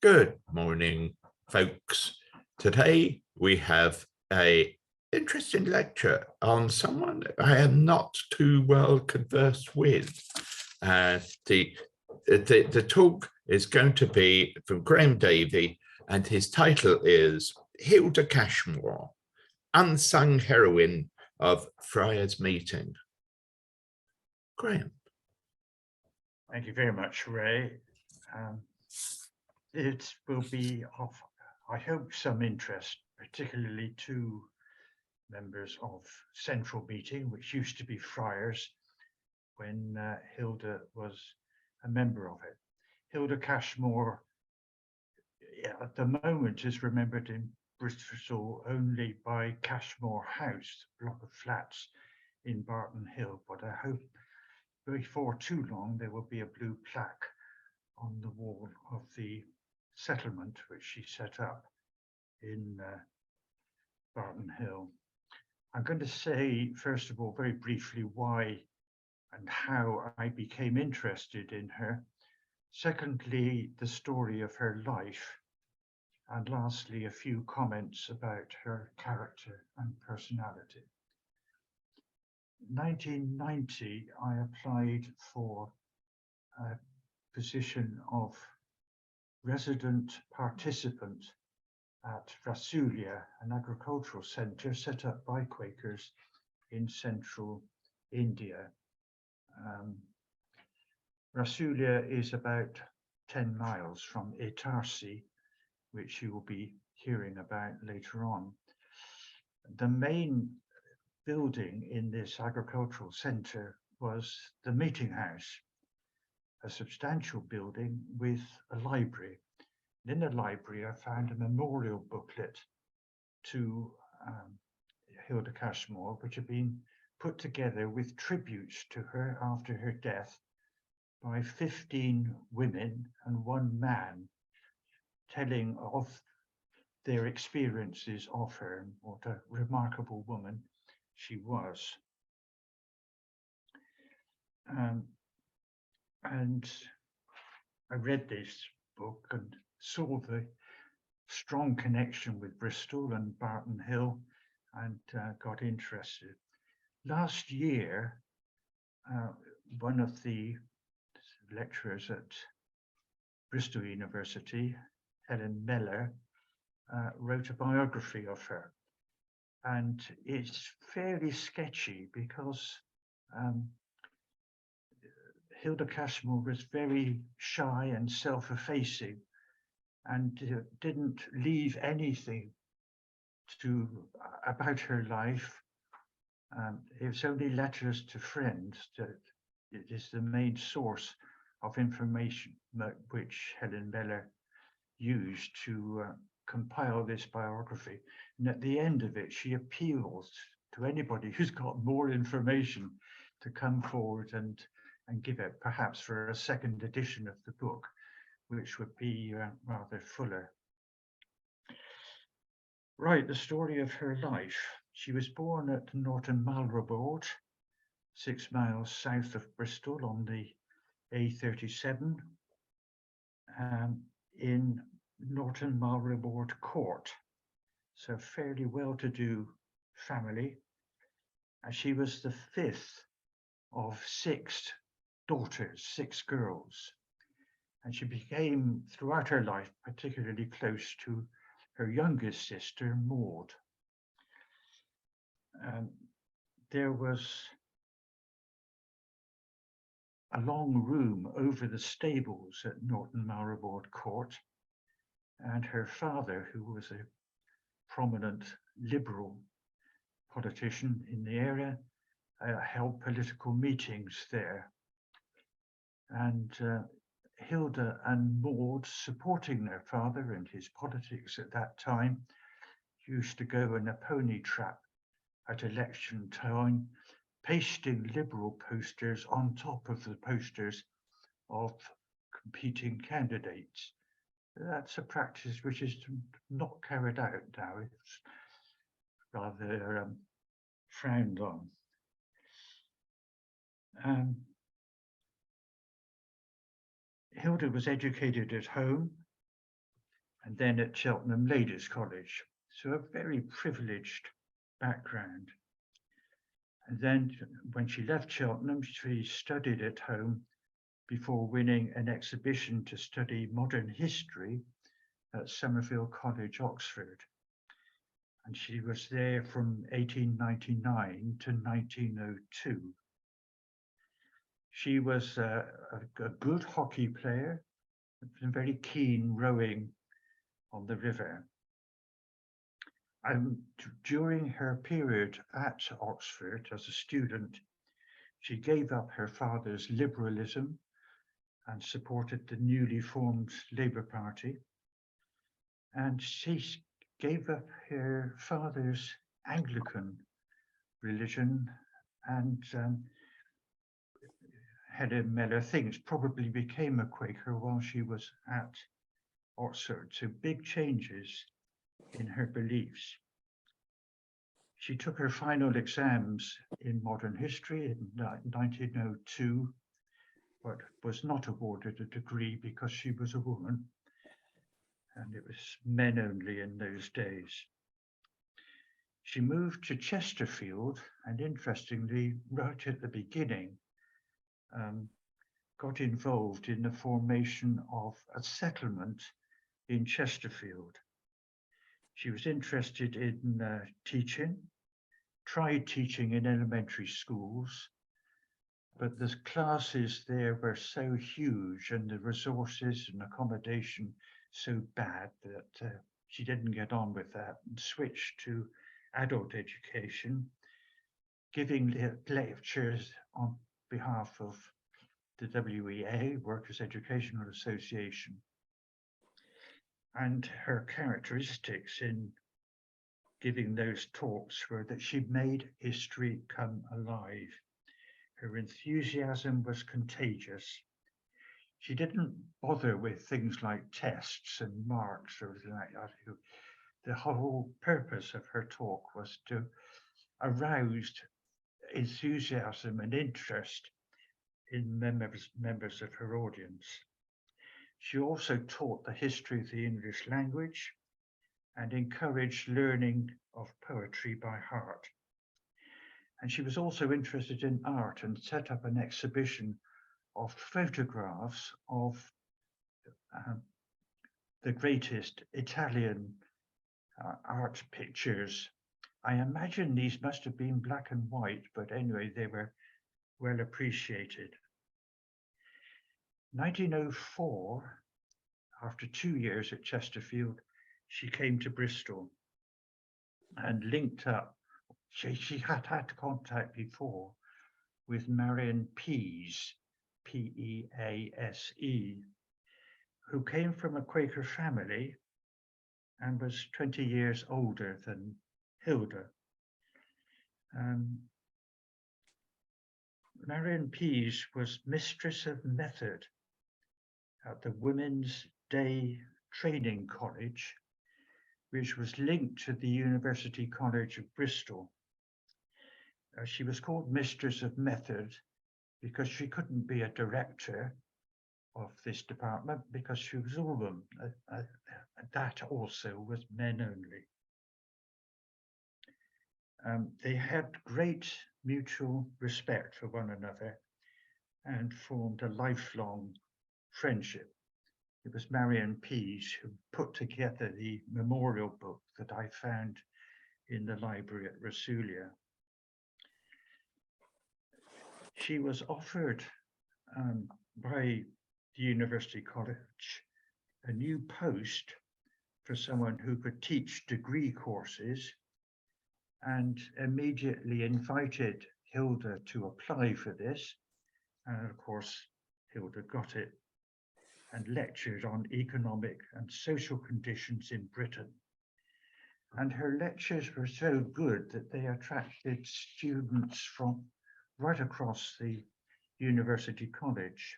Good morning, folks. Today we have an interesting lecture on someone I am not too well conversed with. The talk is going to be from Graham Davey, and his title is Hilda Cashmore, Unsung Heroine of Friars Meeting. Graham. Thank you very much, Ray. It will be of, I hope, some interest, particularly to members of Central Meeting, which used to be Friars when Hilda was a member of it. Hilda Cashmore, at the moment, is remembered in Bristol only by Cashmore House, a block of flats in Barton Hill, but I hope before too long there will be a blue plaque on the wall of the settlement which she set up in Barton Hill. I'm going to say, first of all, very briefly, why and how I became interested in her. Secondly, the story of her life. And lastly, a few comments about her character and personality. In 1990, I applied for a position of resident participant at Rasulia, an agricultural centre set up by Quakers in central India. Rasulia is about 10 miles from Itarsi, which you will be hearing about later on. The main building in this agricultural centre was the meeting house, a substantial building with a library. In the library, I found a memorial booklet to Hilda Cashmore, which had been put together with tributes to her after her death by 15 women and one man, telling of their experiences of her and what a remarkable woman she was. And I read this book and saw the strong connection with Bristol and Barton Hill and got interested. Last year, one of the lecturers at Bristol University, Helen Mellor, wrote a biography of her. And it's fairly sketchy because Hilda Cashmore was very shy and self-effacing and didn't leave anything about her life. It was only letters to friends that it is the main source of information which Helen Mellor used to compile this biography. And at the end of it, she appeals to anybody who's got more information to come forward and give it, perhaps for a second edition of the book, which would be rather fuller. Right, the story of her life. She was born at Norton Malrabord, 6 miles south of Bristol on the A37, in Norton Malrabord Court, so fairly well-to-do family. And she was the 5th of 6 daughters, 6 girls. And she became, throughout her life, particularly close to her youngest sister, Maud. There was a long room over the stables at Norton Malrabord Court, and her father, who was a prominent Liberal politician in the area, held political meetings there. And Hilda and Maud, supporting their father and his politics at that time, used to go in a pony trap at election time, pasting Liberal posters on top of the posters of competing candidates. That's a practice which is not carried out now. It's rather frowned on. Hilda was educated at home, and then at Cheltenham Ladies College. So a very privileged background. And then when she left Cheltenham, she studied at home before winning an exhibition to study modern history at Somerville College, Oxford. And she was there from 1899 to 1902. She was a good hockey player and very keen rowing on the river. During her period at Oxford as a student, she gave up her father's liberalism and supported the newly formed Labour Party. And she gave up her father's Anglican religion and Hedda Mellor thinks probably became a Quaker while she was at Oxford. So big changes in her beliefs. She took her final exams in modern history in 1902, but was not awarded a degree because she was a woman, and it was men only in those days. She moved to Chesterfield, and interestingly, right at the beginning, got involved in the formation of a settlement in Chesterfield. She was interested in teaching, tried teaching in elementary schools, but the classes there were so huge and the resources and accommodation so bad that she didn't get on with that and switched to adult education, giving lectures on behalf of the WEA, Workers' Educational Association. And her characteristics in giving those talks were that she made history come alive. Her enthusiasm was contagious. She didn't bother with things like tests and marks or anything like that. The whole purpose of her talk was to arouse enthusiasm and interest in members of her audience. She also taught the history of the English language and encouraged learning of poetry by heart. And she was also interested in art and set up an exhibition of photographs of the greatest Italian art pictures. I imagine these must have been black and white, but anyway, they were well appreciated. 1904, after 2 years at Chesterfield, she came to Bristol and linked up. She had had contact before with Marion Pease, P-E-A-S-E, who came from a Quaker family and was 20 years older than Hilda. Marion Pease was mistress of method at the Women's Day Training College, which was linked to the University College of Bristol. She was called mistress of method because she couldn't be a director of this department because she was a woman. That also was men only. They had great mutual respect for one another and formed a lifelong friendship. It was Marion Pease who put together the memorial book that I found in the library at Rasulia. She was offered by the University College a new post for someone who could teach degree courses, and immediately invited Hilda to apply for this. And of course, Hilda got it and lectured on economic and social conditions in Britain. And her lectures were so good that they attracted students from right across the University College.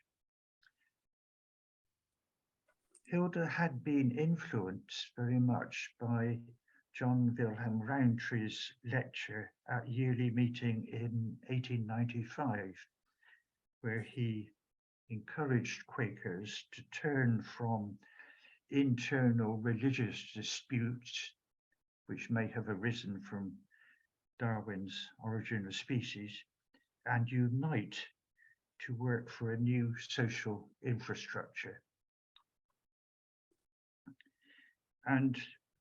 Hilda had been influenced very much by John Wilhelm Roundtree's lecture at Yearly Meeting in 1895, where he encouraged Quakers to turn from internal religious disputes, which may have arisen from Darwin's Origin of Species, and unite to work for a new social infrastructure. And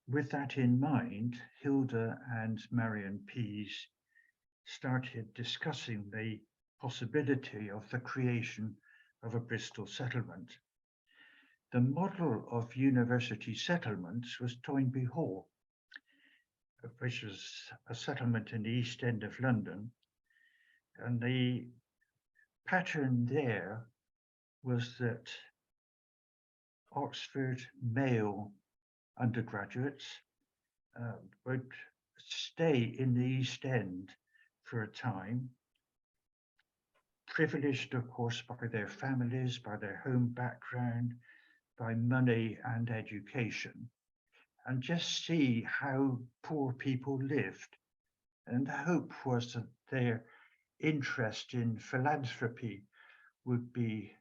with that in mind, Hilda and Marion Pease started discussing the possibility of the creation of a Bristol settlement. The model of university settlements was Toynbee Hall, which was a settlement in the East End of London. And the pattern there was that Oxford male undergraduates would stay in the East End for a time, privileged, of course, by their families, by their home background, by money and education, and just see how poor people lived. And the hope was that their interest in philanthropy would be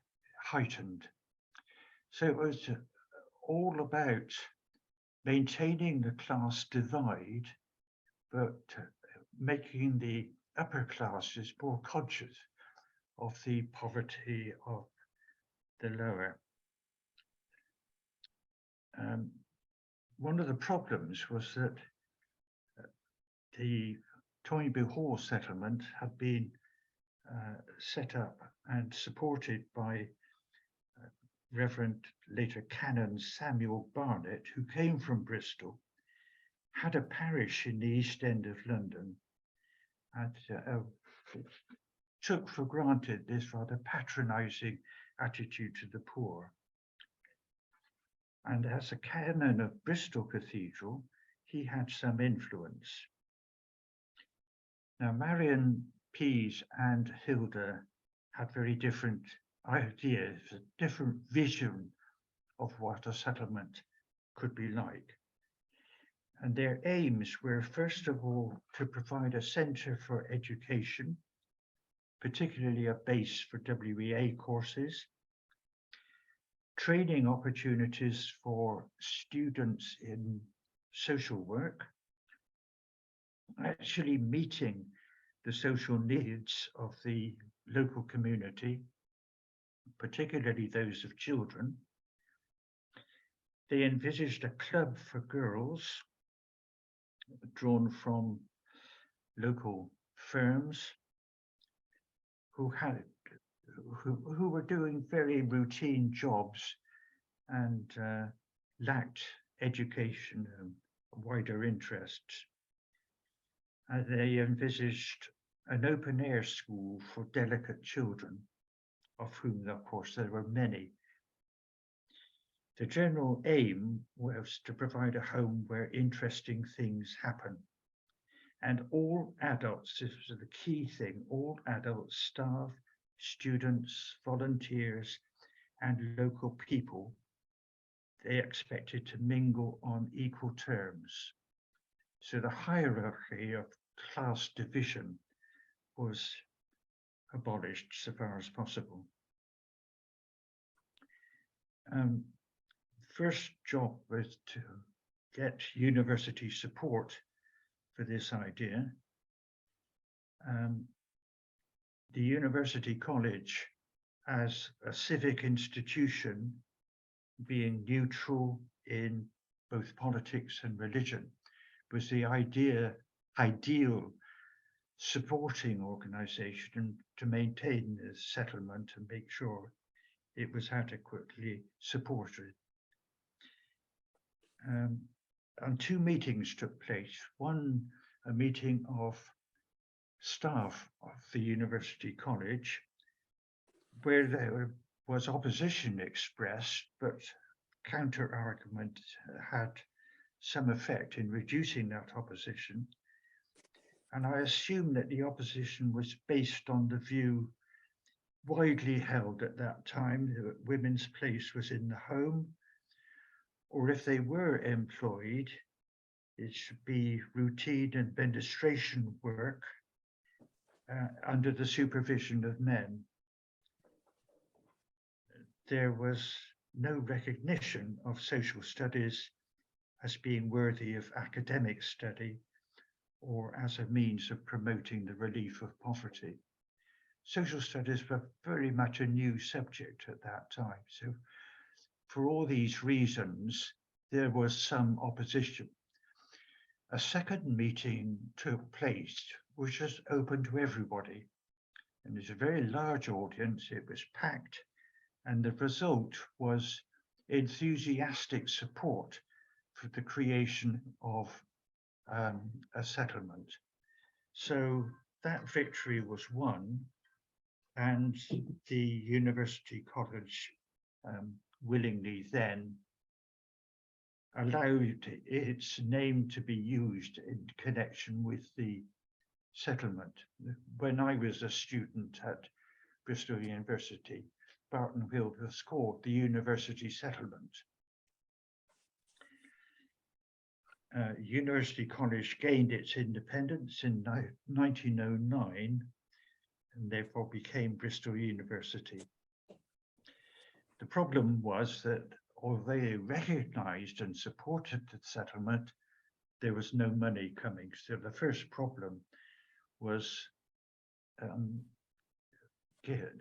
heightened. So it was all about maintaining the class divide, but making the upper classes more conscious of the poverty of the lower. One of the problems was that the Toynbee Hall settlement had been set up and supported by Reverend later Canon Samuel Barnett, who came from Bristol, had a parish in the East End of London, and took for granted this rather patronizing attitude to the poor. And as a canon of Bristol Cathedral, he had some influence. Now, Marion Pease and Hilda had very different ideas, a different vision of what a settlement could be like. And their aims were, first of all, to provide a centre for education, particularly a base for WEA courses, training opportunities for students in social work, actually meeting the social needs of the local community, particularly those of children. They envisaged a club for girls drawn from local firms who were doing very routine jobs and lacked education and wider interests. They envisaged an open air school for delicate children, of whom, of course, there were many. The general aim was to provide a home where interesting things happen. And all adults, this was the key thing, all adults, staff, students, volunteers, and local people, they expected to mingle on equal terms. So the hierarchy of class division was abolished so far as possible. First job was to get university support for this idea. The University College, as a civic institution, being neutral in both politics and religion, was the ideal supporting organization to maintain the settlement and make sure it was adequately supported. And two meetings took place. One, a meeting of staff of the University College, where there was opposition expressed, but counter-argument had some effect in reducing that opposition. And I assume that the opposition was based on the view widely held at that time that women's place was in the home, or if they were employed, it should be routine administration work under the supervision of men. There was no recognition of social studies as being worthy of academic study or as a means of promoting the relief of poverty. Social studies were very much a new subject at that time. So for all these reasons, there was some opposition. A second meeting took place, which was open to everybody. And there's a very large audience, it was packed, and the result was enthusiastic support for the creation of a settlement. So that victory was won, and the University College willingly then allowed its name to be used in connection with the settlement. When I was a student at Bristol University, Barton Hill was called the University Settlement. University College gained its independence in 1909 and therefore became Bristol University. The problem was that although they recognised and supported the settlement, there was no money coming. So the first problem was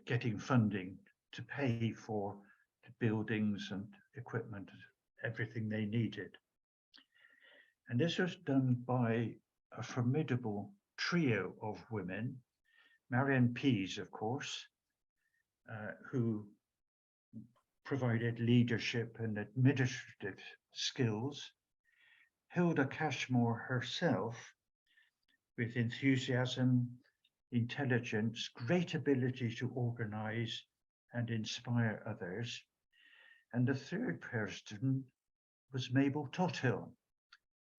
getting funding to pay for the buildings and equipment, everything they needed. And this was done by a formidable trio of women, Marion Pease, of course, who provided leadership and administrative skills, Hilda Cashmore herself, with enthusiasm, intelligence, great ability to organize and inspire others. And the third person was Mabel Tothill.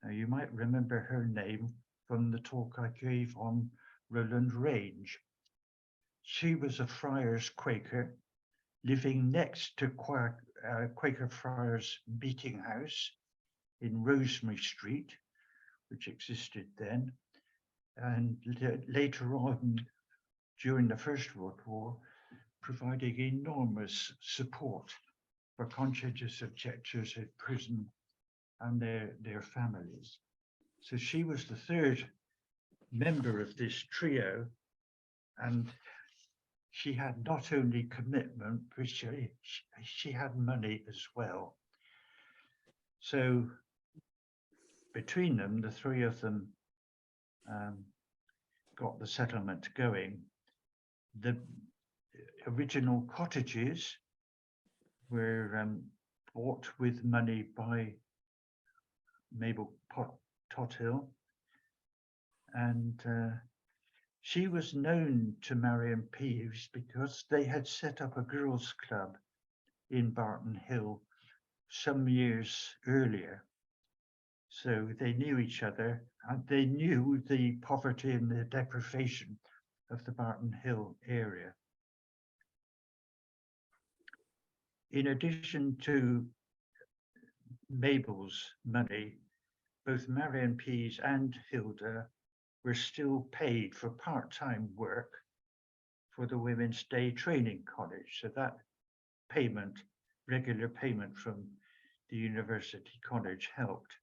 Now, you might remember her name from the talk I gave on Rowland Range. She was a Friars Quaker living next to Quaker Friars Meeting House in Rosemary Street, which existed then. And later on, during the First World War, providing enormous support for conscientious objectors in prison and their families. So she was the third member of this trio, and she had not only commitment, but she had money as well. So between them, the three of them got the settlement going. The original cottages were bought with money by Mabel Tothill, and she was known to Marion Pease because they had set up a girls' club in Barton Hill some years earlier. So they knew each other, and they knew the poverty and the deprivation of the Barton Hill area. In addition to Mabel's money, both Marion Pease and Hilda were still paid for part-time work for the Women's Day Training College. So that payment, regular payment from the University College helped.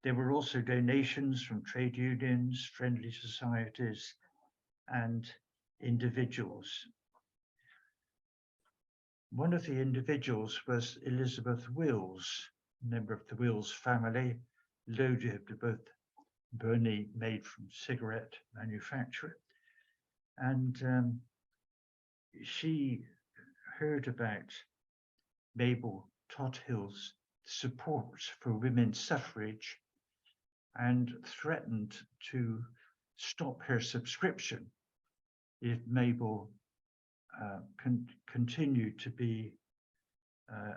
There were also donations from trade unions, friendly societies, and individuals. One of the individuals was Elizabeth Wills, a member of the Wills family, loaded with burnie made from cigarette manufacture. And she heard about Mabel Tothill's support for women's suffrage and threatened to stop her subscription if Mabel continued to be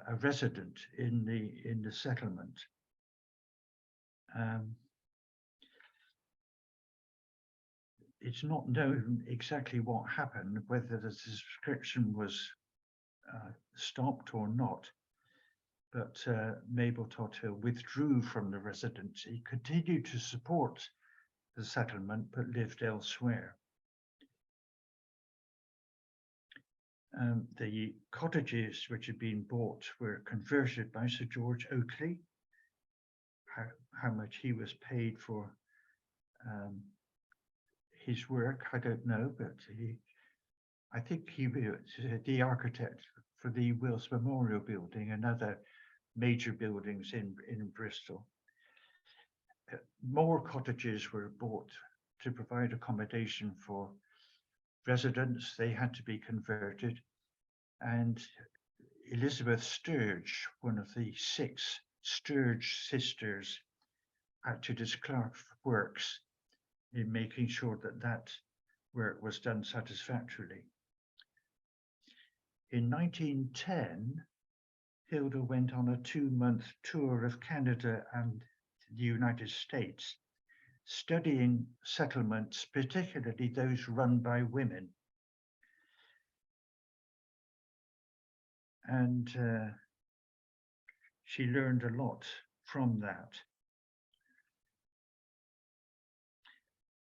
a resident in the settlement. It's not known exactly what happened, whether the subscription was stopped or not, but Mabel Tothill withdrew from the residency, continued to support the settlement, but lived elsewhere. The cottages which had been bought were converted by Sir George Oakley. How much he was paid for his work, I don't know, but I think he was the architect for the Wills Memorial Building and other major buildings in Bristol. More cottages were bought to provide accommodation for residents. They had to be converted. And Elizabeth Sturge, one of the 6 Sturge sisters, acted as clerk of works in making sure that that work was done satisfactorily. In 1910, Hilda went on a 2-month tour of Canada and the United States, studying settlements, particularly those run by women. And she learned a lot from that.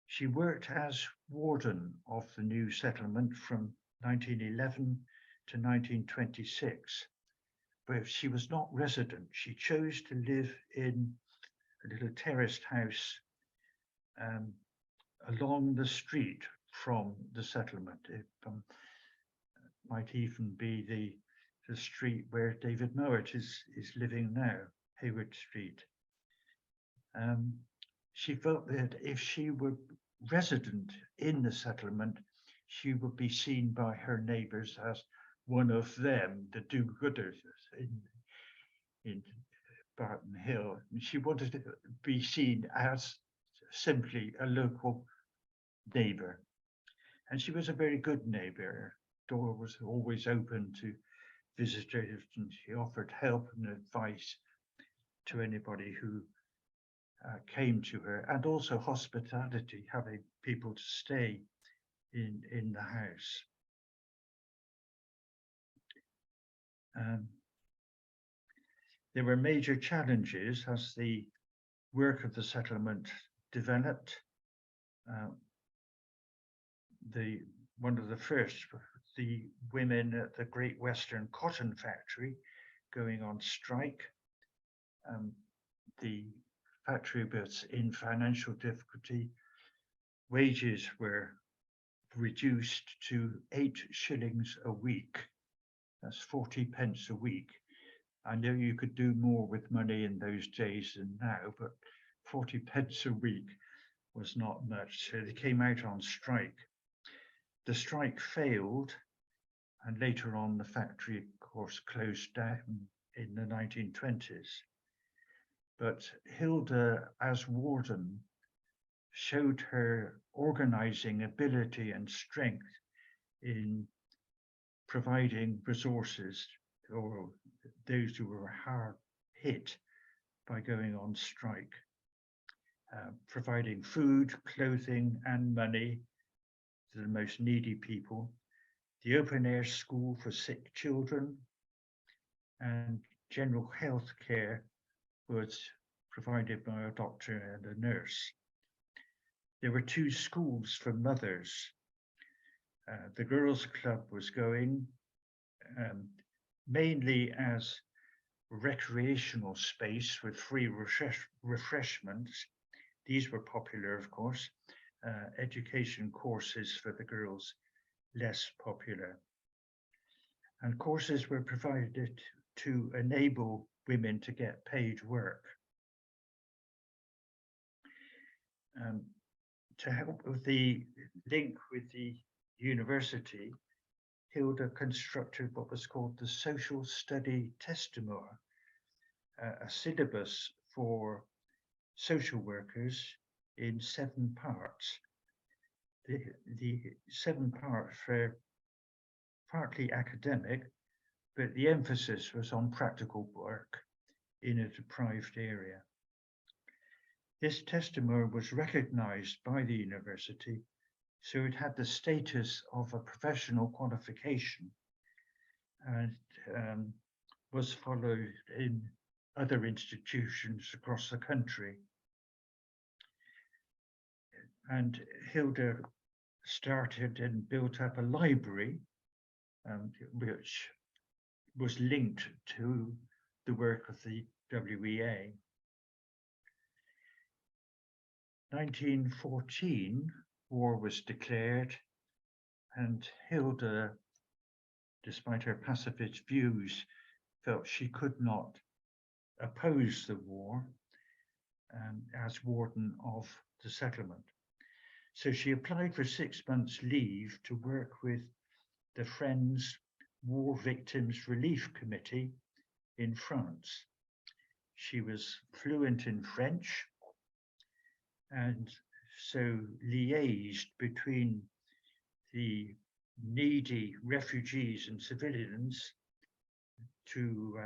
She worked as warden of the new settlement from 1911 to 1926, but she was not resident. She chose to live in a little terraced house along the street from the settlement. It might even be the street where David Mowat is living now, Hayward Street. She felt that if she were resident in the settlement, she would be seen by her neighbours as one of them, the do-gooders in Barton Hill. She wanted to be seen as simply a local neighbour. And she was a very good neighbour. Her door was always open to visitors, and she offered help and advice to anybody who came to her, and also hospitality, having people to stay in the house. There were major challenges as the work of the settlement developed. One of the first, the women at the Great Western Cotton Factory going on strike. The factory was in financial difficulty. Wages were reduced to 8 shillings a week. That's 40 pence a week. I know you could do more with money in those days than now, but 40 pence a week was not much. So they came out on strike. The strike failed, and later on the factory, of course, closed down in the 1920s. But Hilda, as warden, showed her organizing ability and strength in providing resources for those who were hard hit by going on strike, providing food, clothing, and money to the most needy people, the open-air school for sick children, and general health care was provided by a doctor and a nurse. There were 2 schools for mothers. The girls' club was going mainly as recreational space with free refreshments. These were popular, of course. Education courses for the girls, less popular. And courses were provided to enable women to get paid work. To help with the link with the university, Hilda constructed what was called the Social Study Testimony, a syllabus for social workers in 7 parts. The 7 parts were partly academic, but the emphasis was on practical work in a deprived area. This testimony was recognized by the university, so it had the status of a professional qualification and was followed in other institutions across the country. And Hilda started and built up a library which was linked to the work of the WEA. 1914, war was declared, and Hilda, despite her pacifist views, felt she could not oppose the war as warden of the settlement. So she applied for 6 months' leave to work with the Friends War Victims Relief Committee in France. She was fluent in French and so liaised between the needy refugees and civilians to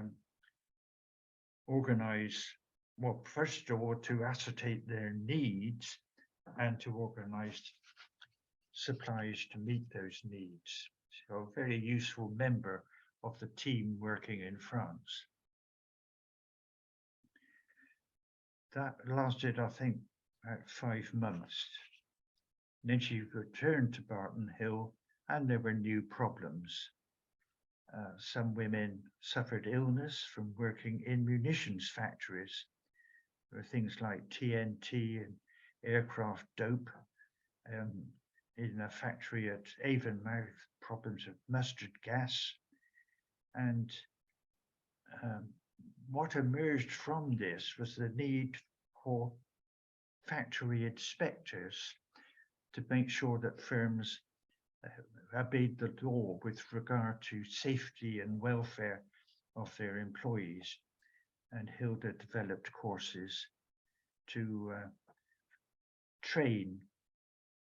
organize, well, first of all, to ascertain their needs and to organize supplies to meet those needs. So a very useful member of the team working in France. That lasted, I think, about 5 months. And then she returned to Barton Hill, and there were new problems. Some women suffered illness from working in munitions factories. There were things like TNT and aircraft dope. In a factory at Avonmouth, problems of mustard gas. And what emerged from this was the need for factory inspectors to make sure that firms obeyed the law with regard to safety and welfare of their employees. And Hilda developed courses to train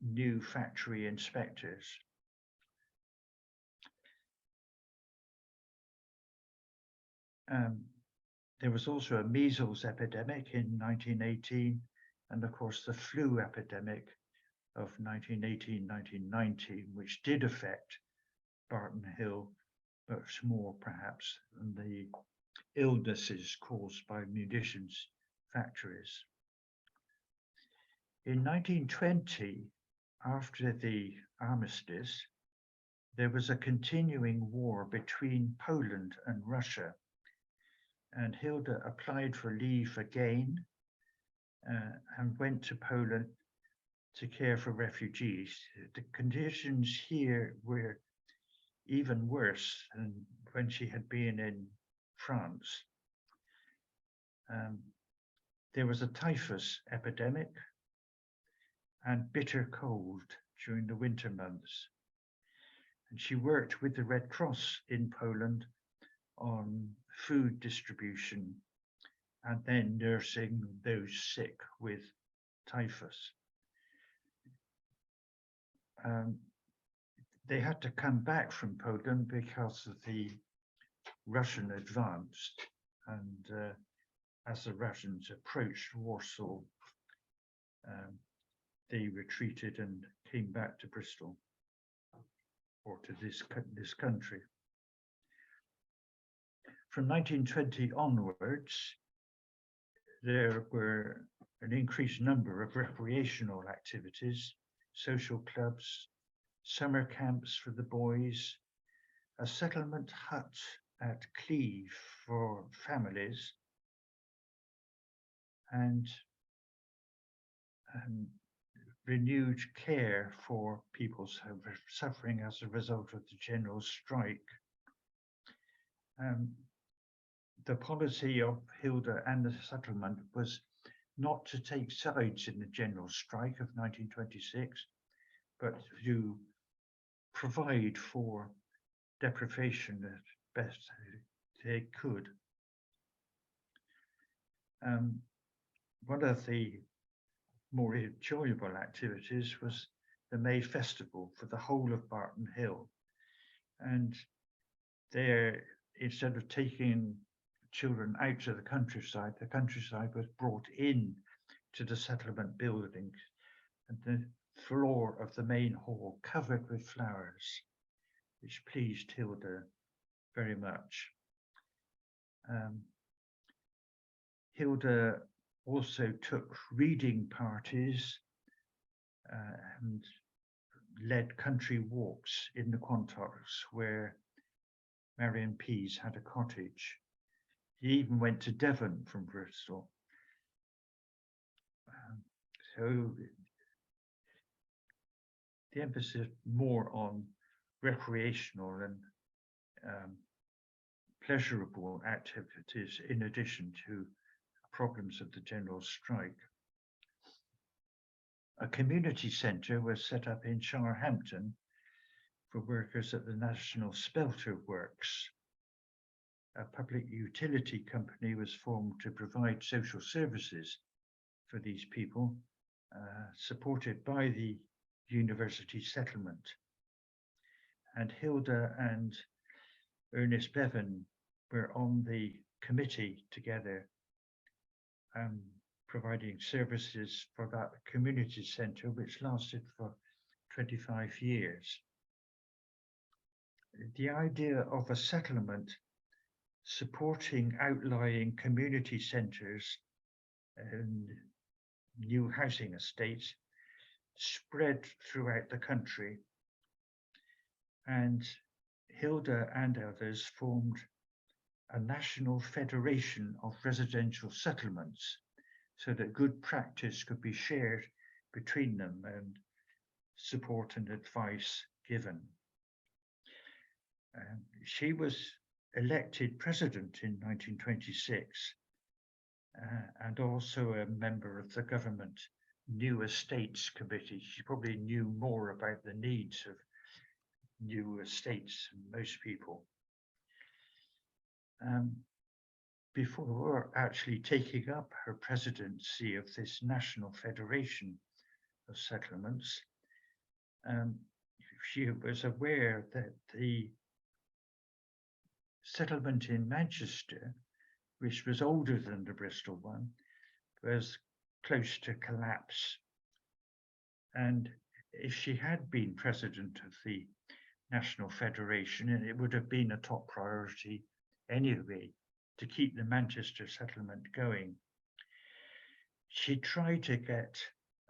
new factory inspectors. There was also a measles epidemic in 1918, and of course the flu epidemic of 1918-1919, which did affect Barton Hill much more perhaps than the illnesses caused by munitions factories. In 1920, after the armistice, there was a continuing war between Poland and Russia, and Hilda applied for leave again and went to Poland to care for refugees. The conditions here were even worse than when she had been in France. There was a typhus epidemic and bitter cold during the winter months. And she worked with the Red Cross in Poland on food distribution and then nursing those sick with typhus. They had to come back from Poland because of the Russian advance, and as the Russians approached Warsaw, they retreated and came back to Bristol, or to this country. From 1920 onwards, there were an increased number of recreational activities, social clubs, summer camps for the boys, a settlement hut at Cleve for families, and renewed care for people suffering as a result of the general strike. The policy of Hilda and the settlement was not to take sides in the general strike of 1926, but to provide for deprivation as best they could. One of the more enjoyable activities was the May Festival for the whole of Barton Hill. And there, instead of taking children out to the countryside was brought in to the settlement buildings, and the floor of the main hall covered with flowers, which pleased Hilda very much. Hilda also took reading parties and led country walks in the Quantocks where Marion Pease had a cottage. He even went to Devon from Bristol. So the emphasis more on recreational and pleasurable activities in addition to problems of the general strike. A community centre was set up in Sharhampton for workers at the National Spelter Works. A public utility company was formed to provide social services for these people, supported by the university settlement. And Hilda and Ernest Bevan were on the committee together, providing services for that community centre, which lasted for 25 years. The idea of a settlement supporting outlying community centres and new housing estates spread throughout the country, and Hilda and others formed a national federation of residential settlements so that good practice could be shared between them and support and advice given. She was elected president in 1926 and also a member of the government New Estates Committee. She probably knew more about the needs of new estates than most people. Before actually taking up her presidency of this National Federation of Settlements, she was aware that the settlement in Manchester, which was older than the Bristol one, was close to collapse. And if she had been president of the National Federation, and it would have been a top priority anyway to keep the Manchester settlement going, she tried to get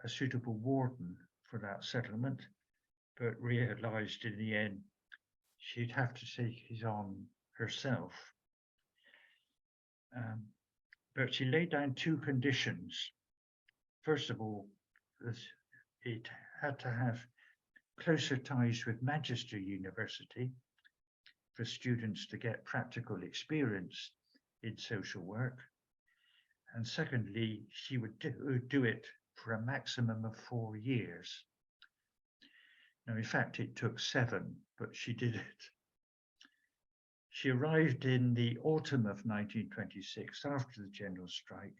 a suitable warden for that settlement, but realised in the end she'd have to take it on herself. But she laid down two conditions. First of all, it had to have closer ties with Manchester University for students to get practical experience in social work. And secondly, she would do it for a maximum of 4 years. Now, in fact, it took 7, but she did it. She arrived in the autumn of 1926, after the general strike,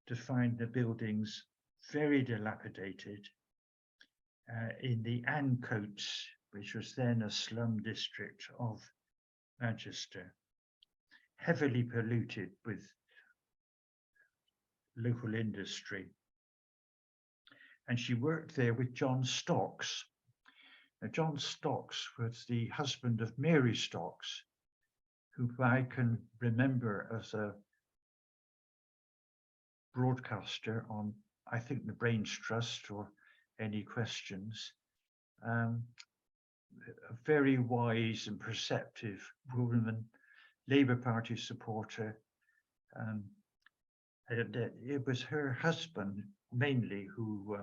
to find the buildings very dilapidated in the Ancoats, which was then a slum district of Manchester, heavily polluted with local industry. And she worked there with John Stocks. Now, John Stocks was the husband of Mary Stocks, who I can remember as a broadcaster on, I think, the Brains Trust or Any Questions. A very wise and perceptive woman, Labour Party supporter. And it was her husband mainly who,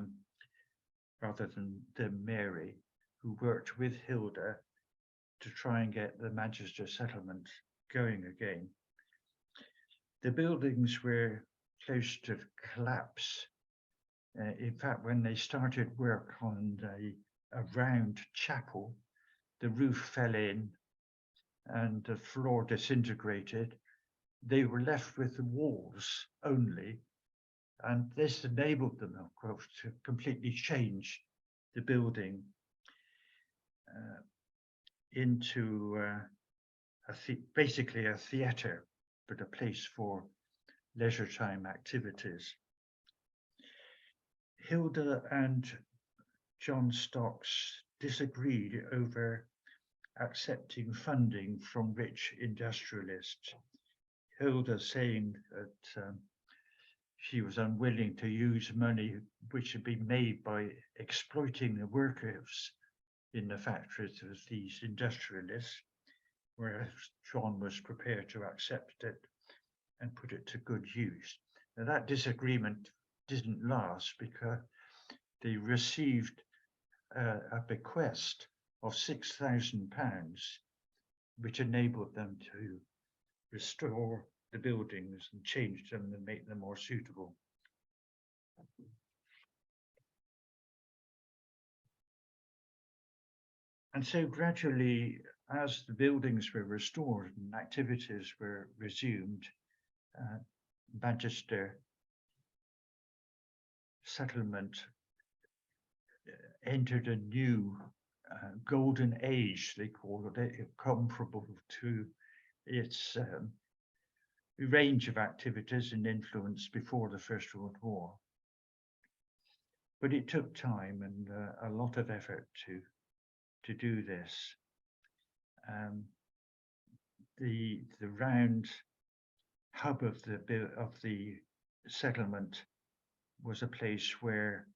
rather than Mary, who worked with Hilda to try and get the Manchester settlement going again. The buildings were close to collapse. In fact, when they started work on a round chapel, the roof fell in and the floor disintegrated. They were left with the walls only, and this enabled them, of course, to completely change the building into basically a theatre, but a place for leisure time activities. Hilda and John Stocks disagreed over accepting funding from rich industrialists. Hilda saying that she was unwilling to use money which had been made by exploiting the workers in the factories of these industrialists, whereas John was prepared to accept it and put it to good use. Now, that disagreement didn't last because they received a bequest of £6,000, which enabled them to restore the buildings and change them and make them more suitable. And so gradually, as the buildings were restored and activities were resumed, Manchester settlement entered a new golden age, they call it, comparable to its range of activities and influence before the First World War. But it took time and a lot of effort to do this. The round hub of the settlement was a place where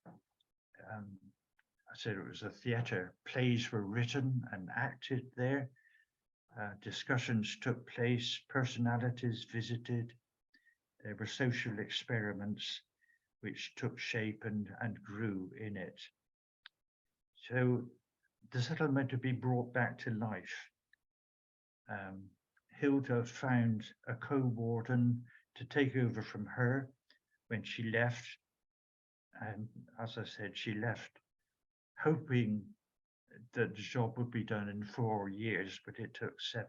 I said it was a theatre. Plays were written and acted there. Discussions took place, personalities visited. There were social experiments which took shape and grew in it. So the settlement to be brought back to life. Hilda found a co-warden to take over from her when she left. And as I said, she left hoping that the job would be done in 4 years, but it took 7.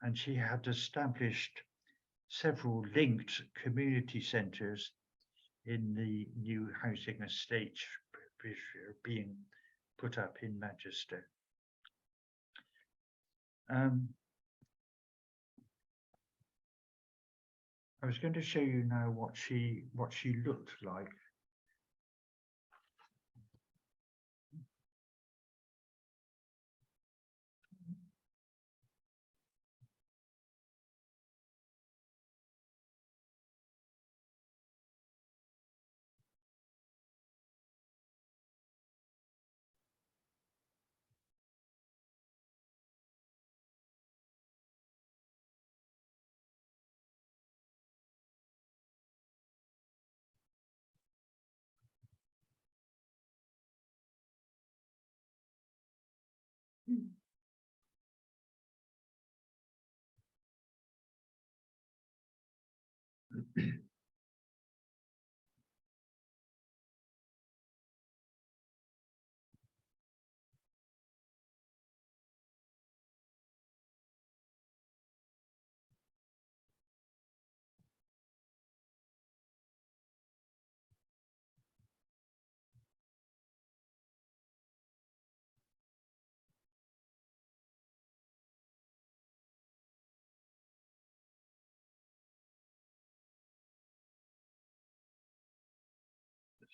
And she had established several linked community centres in the new housing estates which are being put up in Manchester. I was going to show you now what she looked like.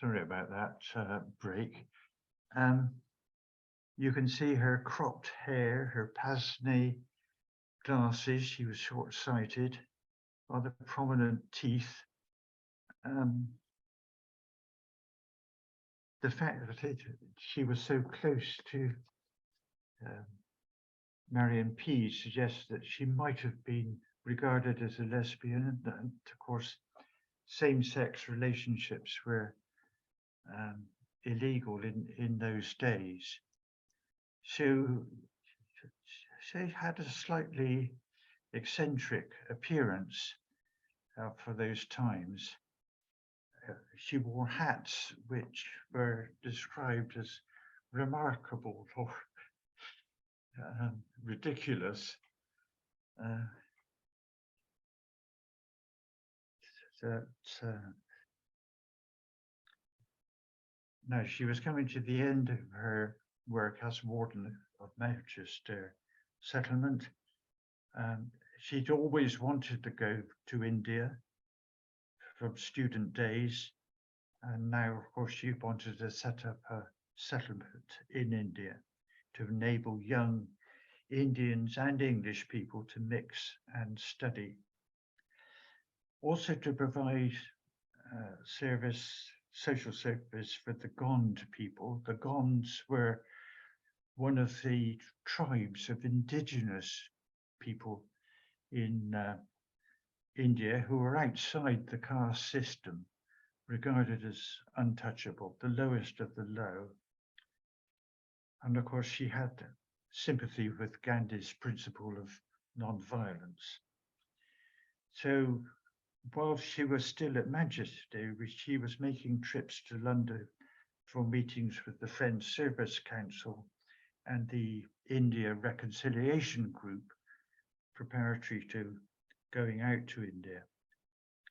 Sorry about that break. You can see her cropped hair, her pince-nez glasses. She was short-sighted, rather prominent teeth. The fact that she was so close to Marion Pease suggests that she might have been regarded as a lesbian, and of course, same-sex relationships were illegal in those days. So she had a slightly eccentric appearance for those times. She wore hats which were described as remarkable or ridiculous. Now, she was coming to the end of her work as warden of Manchester settlement. She'd always wanted to go to India from student days. And now, of course, she wanted to set up a settlement in India to enable young Indians and English people to mix and study. Also to provide service social service for the Gond people. The Gonds were one of the tribes of indigenous people in India who were outside the caste system, regarded as untouchable, the lowest of the low. And of course, she had sympathy with Gandhi's principle of non-violence. So while she was still at Manchester, she was making trips to London for meetings with the Friends Service Council and the India Reconciliation Group, preparatory to going out to India.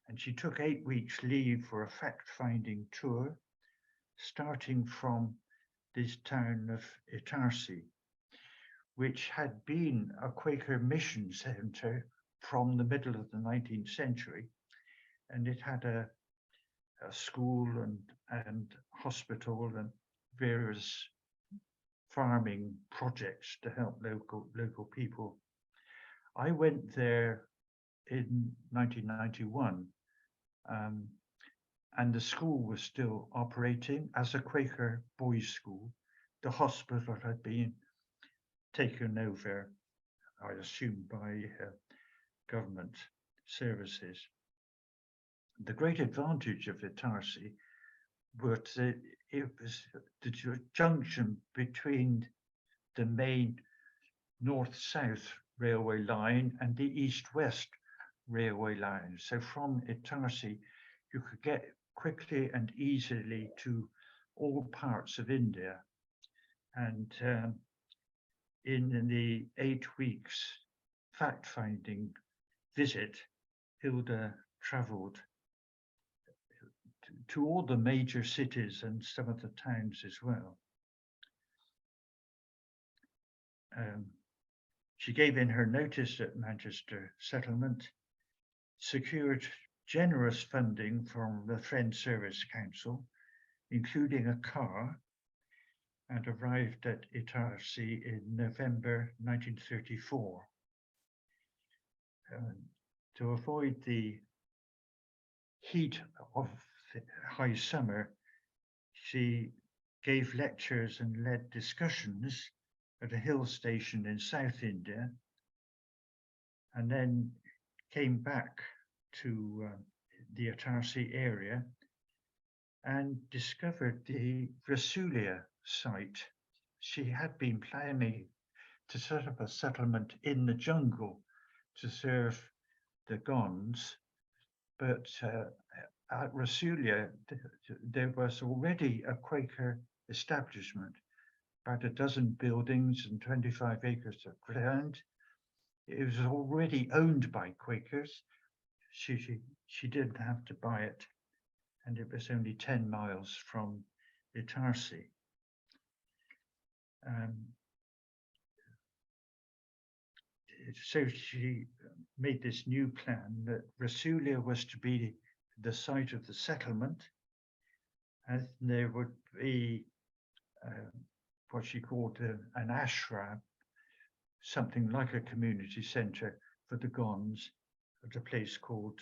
And she took 8 weeks leave for a fact-finding tour, starting from this town of Itarsi, which had been a Quaker mission centre from the middle of the 19th century. And it had a school and hospital and various farming projects to help local people. I went there in 1991, and the school was still operating as a Quaker boys' school. The hospital had been taken over, I assume, by government services. The great advantage of Itarsi was that it was the junction between the main north-south railway line and the east-west railway line. So from Itarsi, you could get quickly and easily to all parts of India. And in the 8 weeks fact-finding visit, Hilda travelled to all the major cities and some of the towns as well. She gave in her notice at Manchester settlement, secured generous funding from the Friends Service Council, including a car, and arrived at Itarsi in November 1934. To avoid the heat of the high summer, she gave lectures and led discussions at a hill station in South India, and then came back to the Itarsi area and discovered the Rasulia site. She had been planning to set up a settlement in the jungle to serve the Gonds, but at Rasulia there was already a Quaker establishment, about a dozen buildings and 25 acres of ground. It was already owned by Quakers. She didn't have to buy it, and it was only 10 miles from Itarsi. So she made this new plan that Rasulia was to be the site of the settlement, and there would be what she called an ashram, something like a community centre for the Gonds, at a place called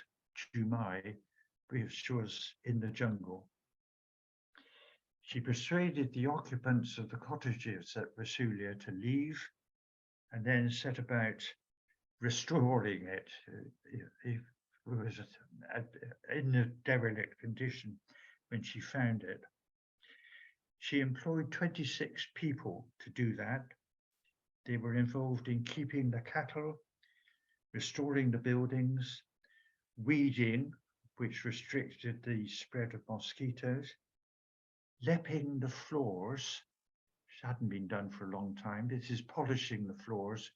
Jumai, which was in the jungle. She persuaded the occupants of the cottages at Rasulia to leave, and then set about restoring it. It was in a derelict condition when she found it. She employed 26 people to do that. They were involved in keeping the cattle, restoring the buildings, weeding, which restricted the spread of mosquitoes, lepping the floors, which hadn't been done for a long time. This is polishing the floors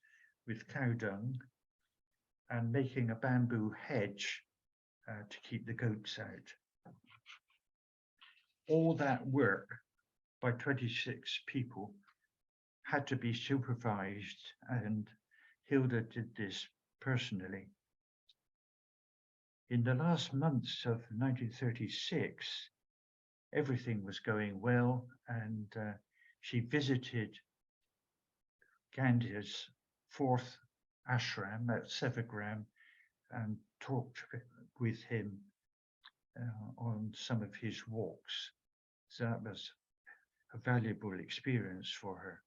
with cow dung, and making a bamboo hedge to keep the goats out. All that work by 26 people had to be supervised, and Hilda did this personally. In the last months of 1936, everything was going well, and she visited Gandhi's 4th ashram at Sevagram and talked with him on some of his walks. So that was a valuable experience for her.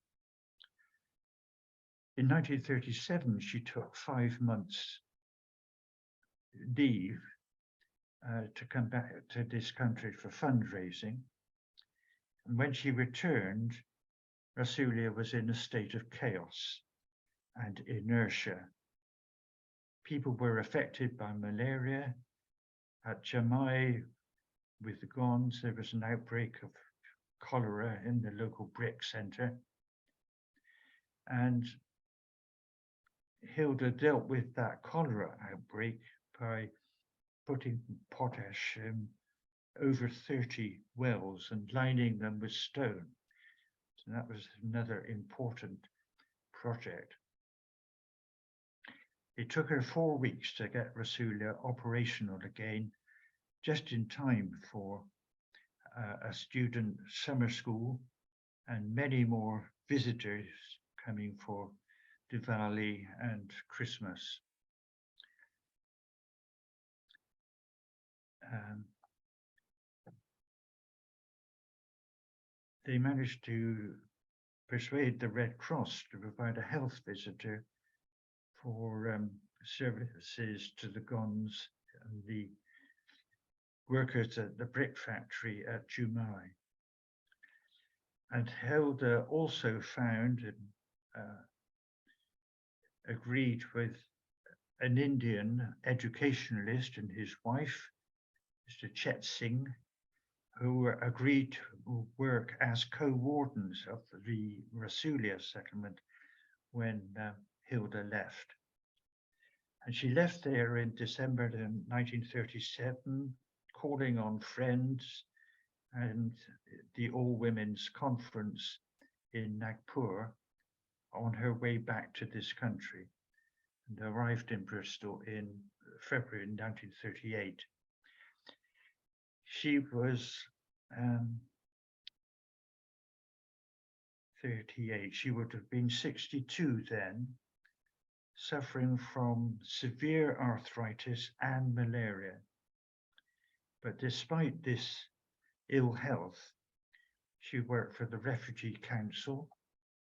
In 1937, she took 5 months leave to come back to this country for fundraising. And when she returned, Rasulia was in a state of chaos and inertia. People were affected by malaria. At Jamai, with the Gonds, there was an outbreak of cholera in the local brick centre. And Hilda dealt with that cholera outbreak by putting potash in over 30 wells and lining them with stone. So that was another important project. It took her 4 weeks to get Rasulia operational again, just in time for a student summer school and many more visitors coming for Diwali and Christmas. They managed to persuade the Red Cross to provide a health visitor for services to the Gonds and the workers at the brick factory at Jumai. And Hilda also found and agreed with an Indian educationalist and his wife, Mr. Chet Singh, who agreed to work as co-wardens of the Rasulia settlement when Hilda left. And she left there in December 1937, calling on friends and the all-women's conference in Nagpur on her way back to this country, and arrived in Bristol in February 1938. She was 38. She would have been 62 then, suffering from severe arthritis and malaria. But despite this ill health, she worked for the Refugee Council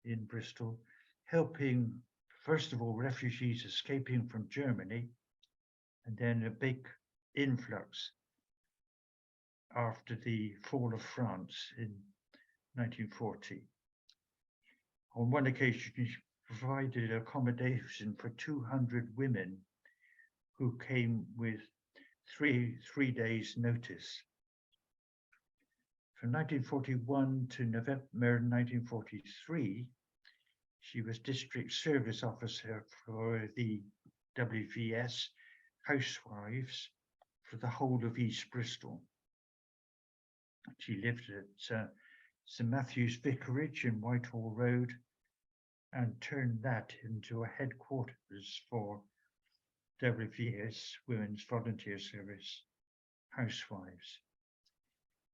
in Bristol, helping, first of all, refugees escaping from Germany, and then a big influx after the fall of France in 1940. On one occasion, she provided accommodation for 200 women who came with three days' notice. From 1941 to November 1943, she was district service officer for the WVS housewives for the whole of East Bristol. She lived at St Matthew's Vicarage in Whitehall Road and turned that into a headquarters for WVS Women's Volunteer Service housewives.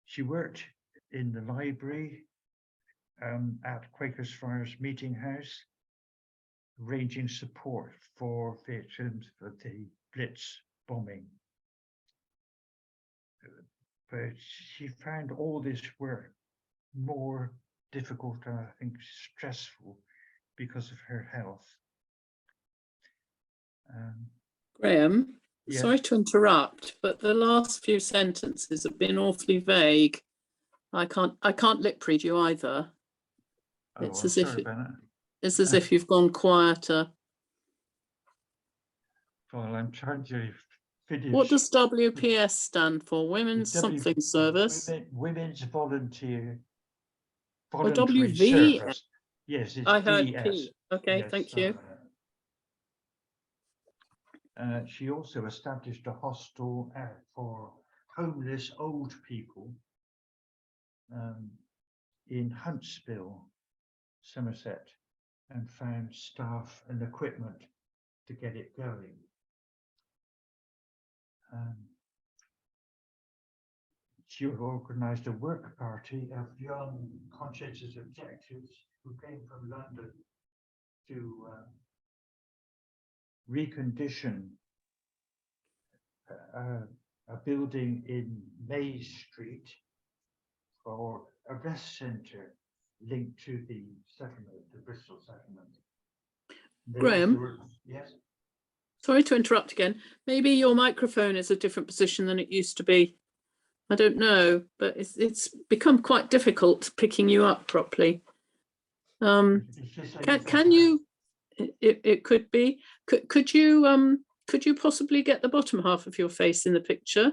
She worked in the library at Quakers Friars Meeting House, arranging support for victims of the Blitz bombing. But she found all this work more difficult and I think stressful because of her health. Graham, yeah. sorry to interrupt, but the last few sentences have been awfully vague. I can't lip read you either. Oh, It's I'm as sorry if about that. it's as if you've gone quieter. Well, I'm trying to finish. What does WPS stand for? Women's something service? Women's Voluntary WV? Service. Yes, it's I heard DS. P. Okay, Yes, thank you. She also established a hostel for homeless old people in Huntsville, Somerset, and found staff and equipment to get it going. She organised a work party of young conscientious objectives who came from London to recondition a building in Mays Street for a rest centre linked to the settlement, the Bristol settlement. They Graham? Yes. Sorry to interrupt again. Maybe your microphone is a different position than it used to be. I don't know, but it's become quite difficult picking you up properly. Can you? It could be. Could you possibly get the bottom half of your face in the picture?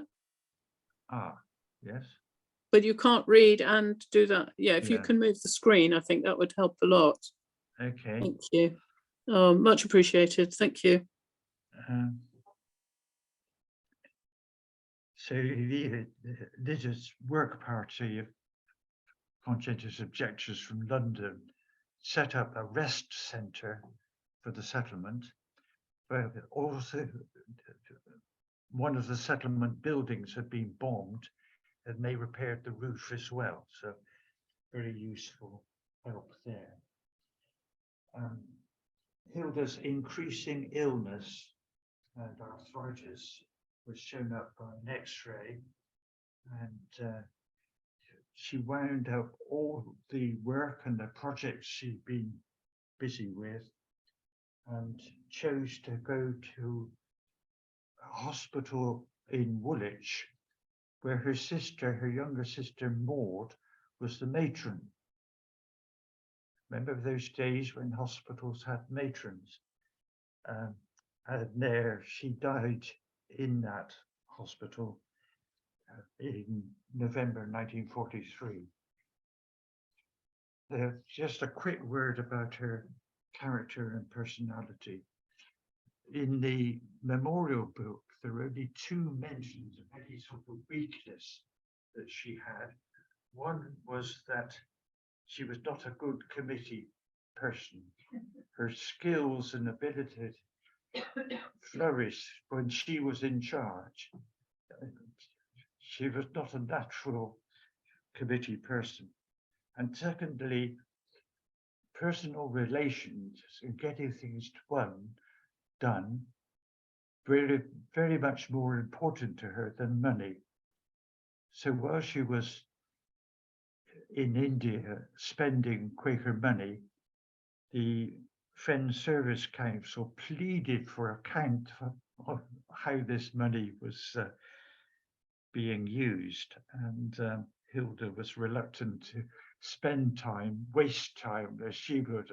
Ah, yes. But you can't read and do that. Yeah, if you Yeah. can move the screen, I think that would help a lot. Okay. Thank you. Oh, much appreciated. Thank you. So this is work party of conscientious objectors from London set up a rest centre for the settlement, but also one of the settlement buildings had been bombed and they repaired the roof as well. So very useful help there. Hilda's increasing illness and arthritis was shown up by an X-ray, and she wound up all the work and the projects she'd been busy with and chose to go to a hospital in Woolwich where her sister, her younger sister Maud, was the matron. Remember those days when hospitals had matrons? And there she died in that hospital in November 1943. Just a quick word about her character and personality. In the memorial book, there are only two mentions of any sort of weakness that she had. One was that she was not a good committee person. Her skills and ability flourished when she was in charge. She was not a natural committee person. And secondly, personal relations and getting things done very, very much more important to her than money. So while she was in India spending Quaker money, the Friends Service Council pleaded for account of how this money was being used, and Hilda was reluctant to spend time, waste time, as she would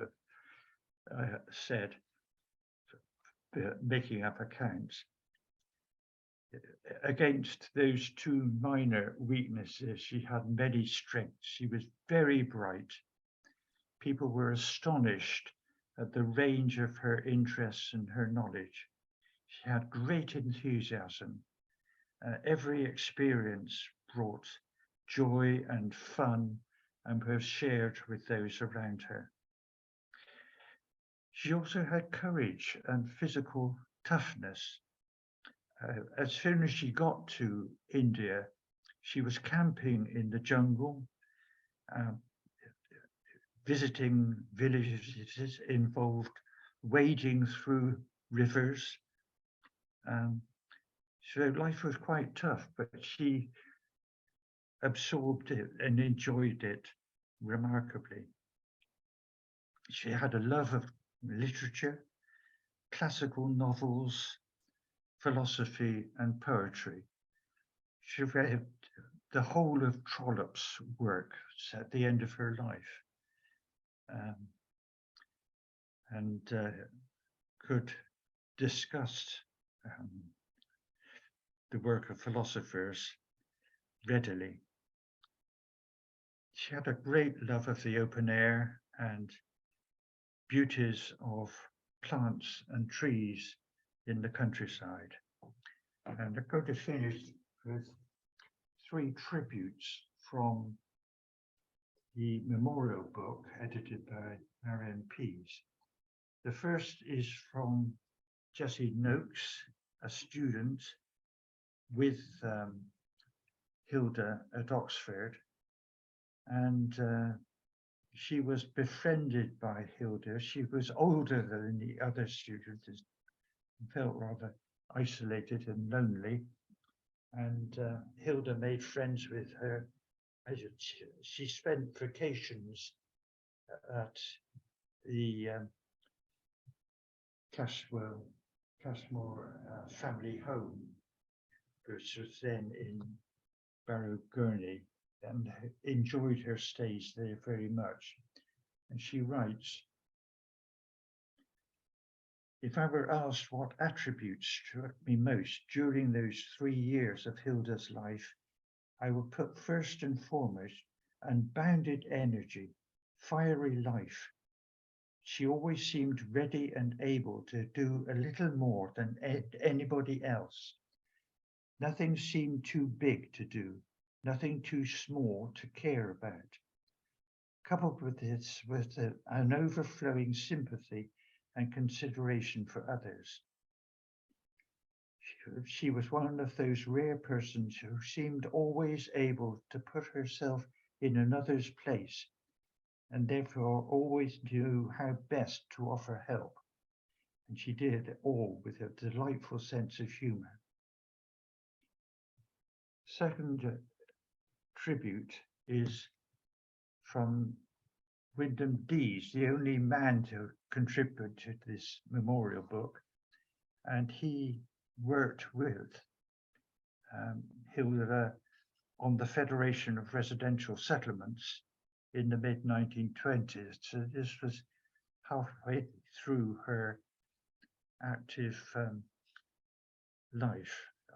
have said, making up accounts. Against those two minor weaknesses, she had many strengths. She was very bright. People were astonished at the range of her interests and her knowledge. She had great enthusiasm. Every experience brought joy and fun and was shared with those around her. She also had courage and physical toughness. As soon as she got to India, she was camping in the jungle, visiting villages involved wading through rivers. So life was quite tough, but she absorbed it and enjoyed it remarkably. She had a love of literature, classical novels, philosophy and poetry. She read the whole of Trollope's work at the end of her life, and could discuss the work of philosophers readily. She had a great love of the open air and beauties of plants and trees in the countryside. And I'm going to finish with three tributes from the memorial book edited by Marion Pease. The first is from Jessie Noakes, a student with Hilda at Oxford, and she was befriended by Hilda. She was older than the other students and felt rather isolated and lonely. and Hilda made friends with her. She spent vacations at the Cashmore family home, which was then in Barrow Gurney, and enjoyed her stays there very much. And she writes, "If I were asked what attributes struck me most during those 3 years of Hilda's life, I would put first and foremost unbounded energy, fiery life. She always seemed ready and able to do a little more than anybody else. Nothing seemed too big to do, nothing too small to care about. Coupled with this was an overflowing sympathy and consideration for others. She was one of those rare persons who seemed always able to put herself in another's place, and therefore always knew how best to offer help. And she did it all with a delightful sense of humour." Second tribute is from Wyndham Dees, the only man to contribute to this memorial book, and he worked with Hilda on the Federation of Residential Settlements in the mid-1920s. So this was halfway through her active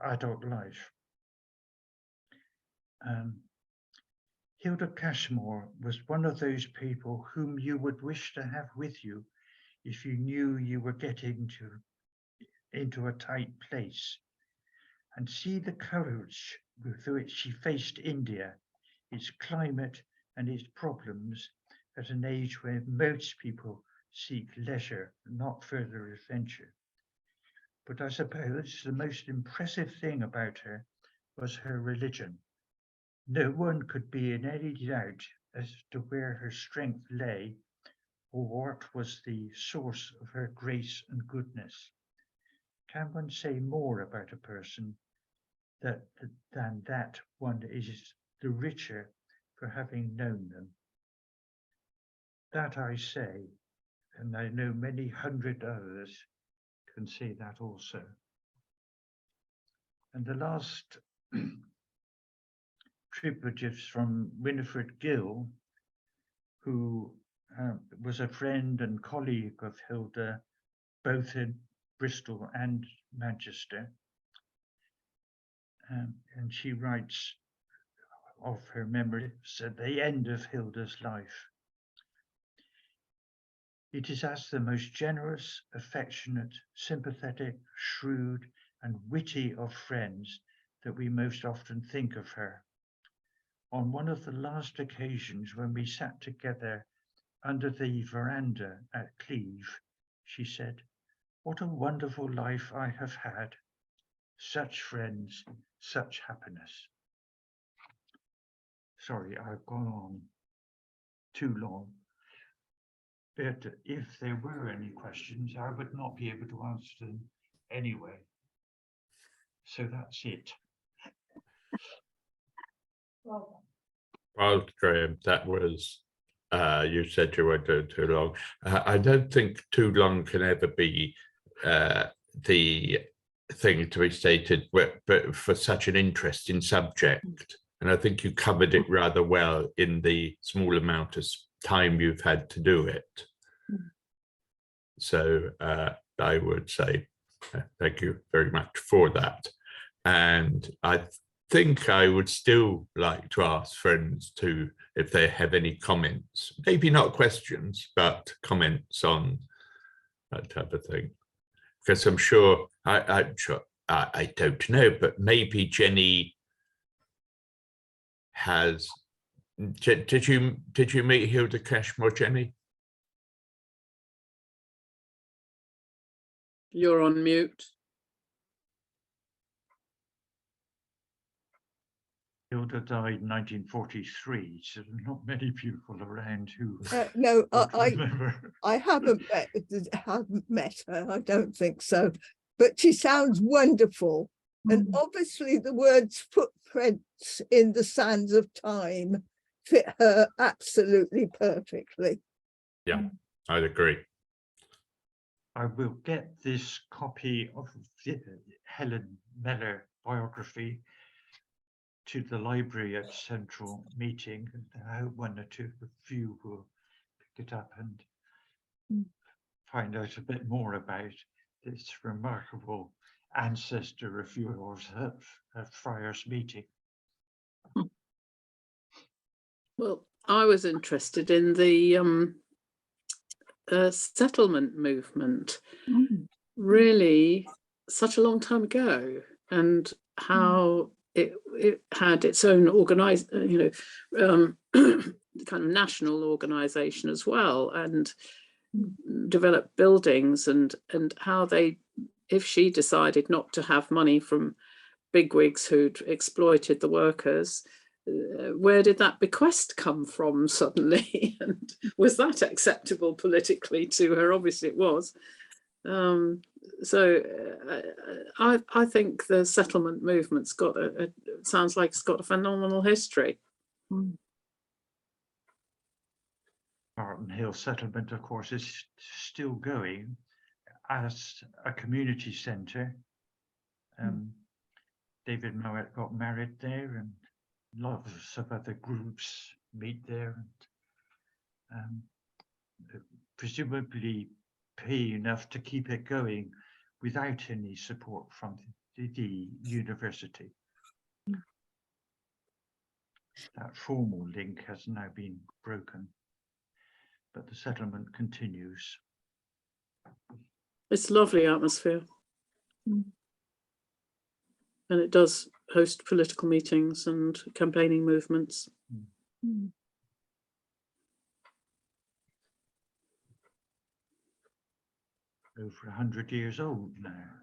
adult life. Hilda Cashmore was one of those people whom you would wish to have with you if you knew you were getting into a tight place, and see the courage with which she faced India, its climate and its problems at an age where most people seek leisure, not further adventure. But I suppose the most impressive thing about her was her religion. No one could be in any doubt as to where her strength lay, or what was the source of her grace and goodness. Can one say more about a person than that one is the richer for having known them? That I say, and I know many hundred others can say that also. And the last tribute is from Winifred Gill, who was a friend and colleague of Hilda, both in Bristol and Manchester. And she writes of her memories at the end of Hilda's life. "It is as the most generous, affectionate, sympathetic, shrewd, and witty of friends that we most often think of her. On one of the last occasions when we sat together under the veranda at Cleeve, she said, 'What a wonderful life I have had. Such friends, such happiness.'" Sorry, I've gone on too long. But if there were any questions, I would not be able to answer them anyway. So that's it. Well, Graham, that was, you said you weren't doing too long. I don't think too long can ever be the thing to be stated, but for such an interesting subject. And I think you covered it rather well in the small amount of time you've had to do it. So I would say thank you very much for that. And I think I would still like to ask friends if they have any comments, maybe not questions, but comments on that type of thing. Because I'm sure, I'm sure, I don't know, but maybe Jenny has. Did you meet Hilda Cashmore, Jenny? You're on mute. Hilda died in 1943, so there are not many people around who No, remember. I haven't met her. I don't think so. But she sounds wonderful. And obviously the words footprints in the sands of time fit her absolutely perfectly. Yeah, I'd agree. I will get this copy of the Helen Mellor biography to the library at Central Meeting, and I hope one or two of you will pick it up and find out a bit more about this remarkable ancestor of yours at Friars Meeting. Well, I was interested in the settlement movement, really such a long time ago, and how it had its own organized, kind of national organization as well, and developed buildings, and how they, if she decided not to have money from bigwigs who'd exploited the workers, where did that bequest come from suddenly? And was that acceptable politically to her? Obviously it was. So I think the settlement movement's got sounds like it's got a phenomenal history. Barton Hill settlement, of course, is still going as a community centre. David Mowat got married there, and lots of other groups meet there, and presumably pay enough to keep it going without any support from the university. That formal link has now been broken, but the settlement continues. It's a lovely atmosphere. And it does host political meetings and campaigning movements. Over 100 years old now.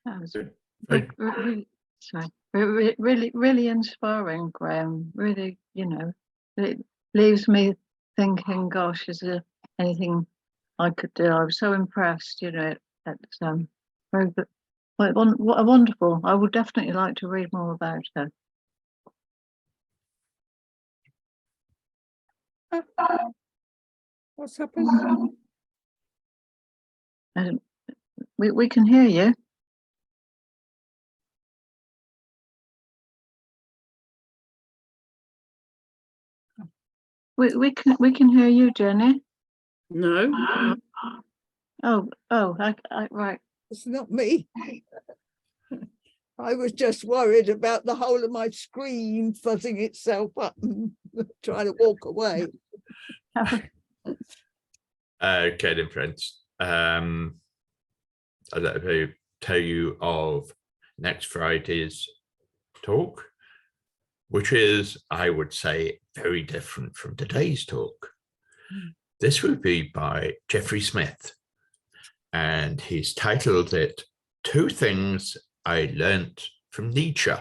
That was Right. really inspiring, Graham. Really, it leaves me thinking, gosh, is there anything I could do? I was so impressed, it's very good. What a wonderful. I would definitely like to read more about her. What's happened? We can hear you. We can hear you, Jenny. No. Oh, right. It's not me. I was just worried about the whole of my screen fuzzing itself up and trying to walk away. Okay then, friends. I'd like to tell you of next Friday's talk, which is, I would say, very different from today's talk. This will be by Geoffrey Smith, and he's titled it, 2 Things I Learnt from Nietzsche.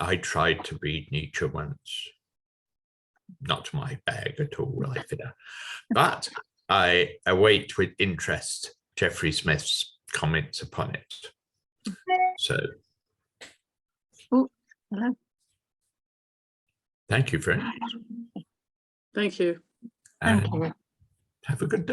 I tried to read Nietzsche once. Not my bag at all, I fear. But I await with interest Geoffrey Smith's comments upon it. So, Oh, hello. Thank you, friend. Thank you. Thank And you. have a good day.